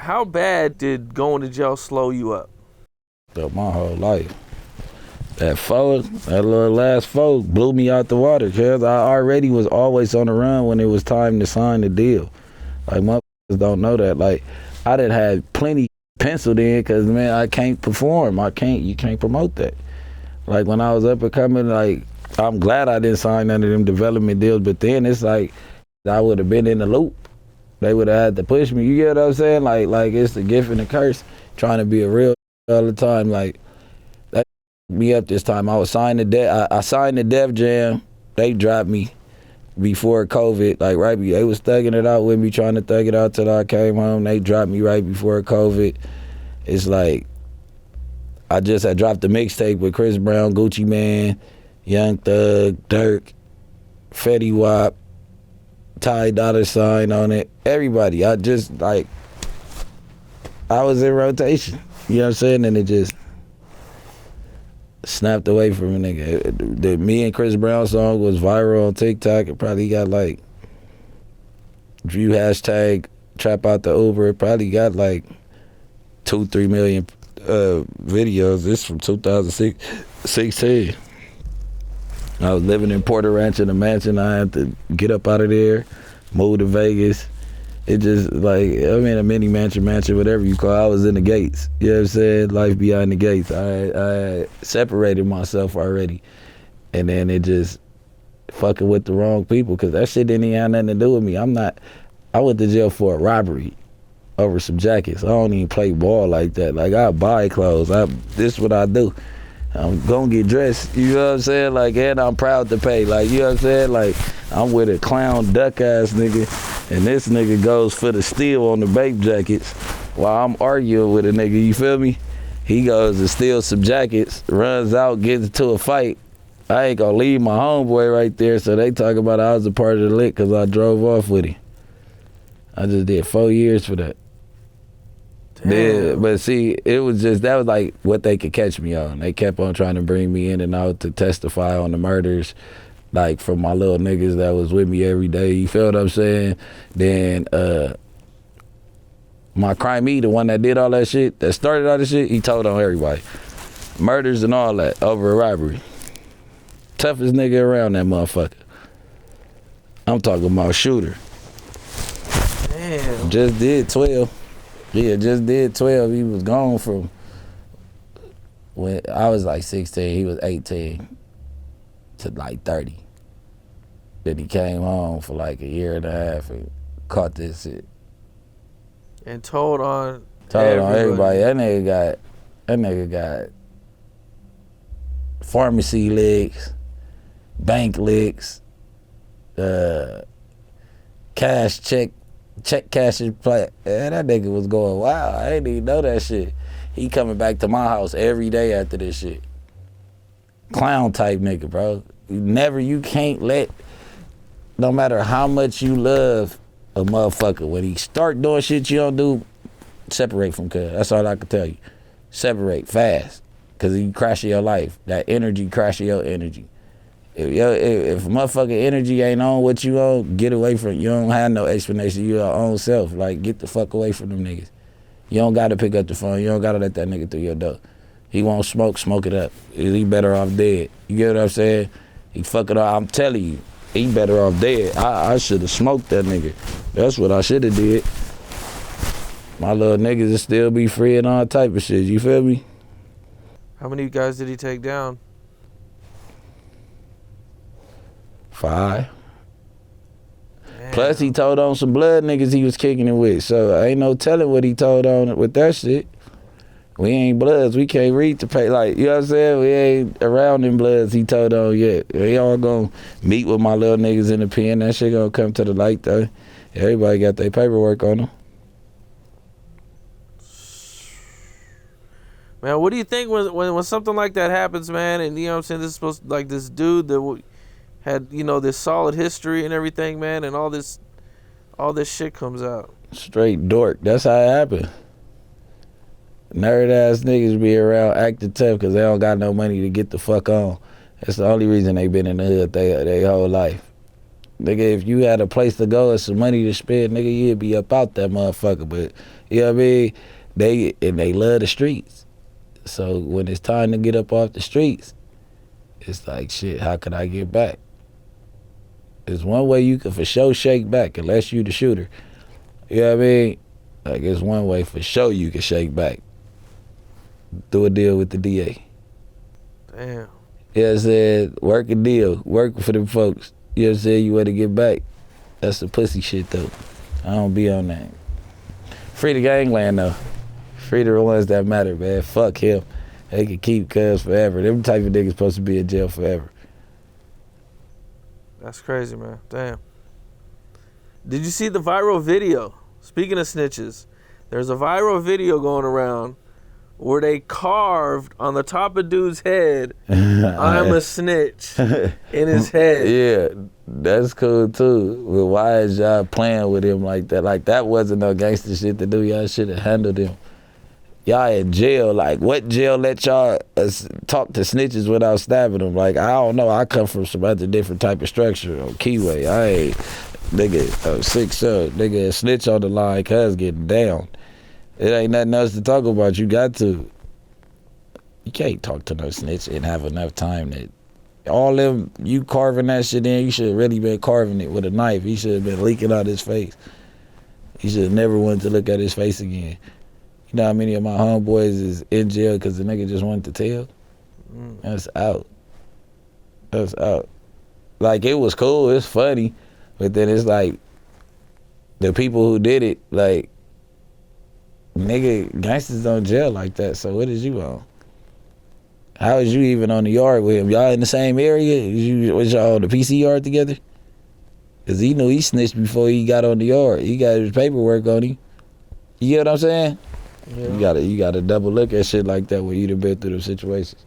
How bad did going to jail slow you up? My whole life. That little last foe blew me out the water, cause I already was always on the run when it was time to sign the deal. Like, motherfuckers don't know that. Like, I done had plenty penciled in, cause man, I can't perform. You can't promote that. Like, when I was up and coming, like, I'm glad I didn't sign none of them development deals, but then it's like, I would have been in the loop. They would have had to push me. You get what I'm saying? Like it's the gift and the curse, trying to be a real all the time. Like, that me up this time. I was signed to I signed the Def Jam. They dropped me before COVID. Like, they was thugging it out with me, trying to thug it out till I came home. They dropped me right before COVID. It's like, I just had dropped the mixtape with Chris Brown, Gucci Mane, Young Thug, Dirk, Fetty Wap, Ty Dolla $ign on it. Everybody. I just, like, I was in rotation. You know what I'm saying? And it just snapped away from a nigga. The me and Chris Brown song was viral on TikTok. It probably got like, if you hashtag trap out the Uber, it probably got like 2-3 million videos. This from 2016. I was living in Porter Ranch in a mansion. I had to get up out of there, move to Vegas. It just, like, I'm in a mini mansion, whatever you call it. I was in the gates. You know what I'm saying? Life behind the gates. I separated myself already. And then it just fucking with the wrong people, because that shit didn't even have nothing to do with me. I went to jail for a robbery over some jackets. I don't even play ball like that. Like, I buy clothes. This is what I do. I'm gonna get dressed, you know what I'm saying? Like, and I'm proud to pay. Like, you know what I'm saying? Like, I'm with a clown duck ass nigga, and this nigga goes for the steal on the babe jackets while I'm arguing with a nigga, you feel me? He goes to steal some jackets, runs out, gets into a fight. I ain't gonna leave my homeboy right there, so they talk about I was a part of the lick because I drove off with him. I just did 4 years for that. Yeah, but see, that was like what they could catch me on. They kept on trying to bring me in and out to testify on the murders, like, from my little niggas that was with me every day. You feel what I'm saying? Then my crimey, the one that did all that shit, that started all this shit, he told on everybody. Murders and all that over a robbery. Toughest nigga around, that motherfucker. I'm talking about shooter. Damn. Just did 12. Yeah, just did 12. He was gone from when I was like 16, he was 18 to like 30. Then he came home for like a year and a half and caught this shit. And told on everybody. That nigga got pharmacy licks, bank licks, cash check cashing play. That nigga was going wild. I didn't even know that shit. He coming back to my house every day after this shit. Clown type nigga, bro. You can't let, no matter how much you love a motherfucker, when he start doing shit you don't do, separate from cuz. That's all I can tell you. Separate fast, cause he crashing your life. That energy crashing your energy. If motherfucking energy ain't on what you on, get away from it. You don't have no explanation. You your own self. Like, get the fuck away from them niggas. You don't gotta pick up the phone. You don't gotta let that nigga through your door. He won't smoke it up. He better off dead. You get what I'm saying? He fuck it up. I'm telling you, he better off dead. I should have smoked that nigga. That's what I should have did. My little niggas will still be free and all type of shit. You feel me? How many guys did he take down? 5. Plus, he told on some blood niggas he was kicking it with. So, ain't no telling what he told on with that shit. We ain't bloods. We can't read to pay. Like, you know what I'm saying? We ain't around them bloods he told on yet. We all gonna meet with my little niggas in the pen. That shit gonna come to the light, though. Everybody got their paperwork on them. Man, what do you think when something like that happens, man? And, you know what I'm saying? This is supposed to, like, this dude that had, you know, this solid history and everything, man, and all this shit comes out. Straight dork. That's how it happened. Nerd ass niggas be around acting tough because they don't got no money to get the fuck on. That's the only reason they been in the hood they whole life. Nigga, if you had a place to go and some money to spend, nigga, you'd be up out that motherfucker. But, you know what I mean? They love the streets. So when it's time to get up off the streets, it's like, shit, how could I get back? There's one way you can for sure shake back, unless you the shooter. You know what I mean? Like, it's one way for sure you can shake back. Do a deal with the DA. Damn. Yeah, I said, work a deal. Work for them folks. You know what I'm saying? You want to get back. That's the pussy shit, though. I don't be on that. Free the gangland, though. Free the ones that matter, man. Fuck him. They can keep cuz forever. Them type of niggas supposed to be in jail forever. That's crazy, man. Damn. Did you see the viral video? Speaking of snitches, there's a viral video going around where they carved on the top of dude's head, "I'm a snitch," in his head. Yeah, that's cool too. But why is y'all playing with him like that? Like, that wasn't no gangster shit to do. Y'all should have handled him. Y'all in jail. Like, what jail let y'all talk to snitches without stabbing them? Like, I don't know. I come from some other different type of structure on Keyway. I ain't, nigga, 6'7", nigga, a snitch on the line, cuz getting down. It ain't nothing else to talk about. You got to. You can't talk to no snitch and have enough time that all them, you carving that shit in, you should have really been carving it with a knife. He should have been leaking out his face. He should have never wanted to look at his face again. You know how many of my homeboys is in jail because the nigga just wanted to tell? That's out. That's out. Like, it was cool, it's funny, but then it's like, the people who did it, like, nigga, gangsters don't jail like that, so what is you on? How is you even on the yard with him? Y'all in the same area? Was y'all on the PC yard together? Because he knew he snitched before he got on the yard. He got his paperwork on him. You get what I'm saying? Yeah. You gotta double look at shit like that when you done been through them situations.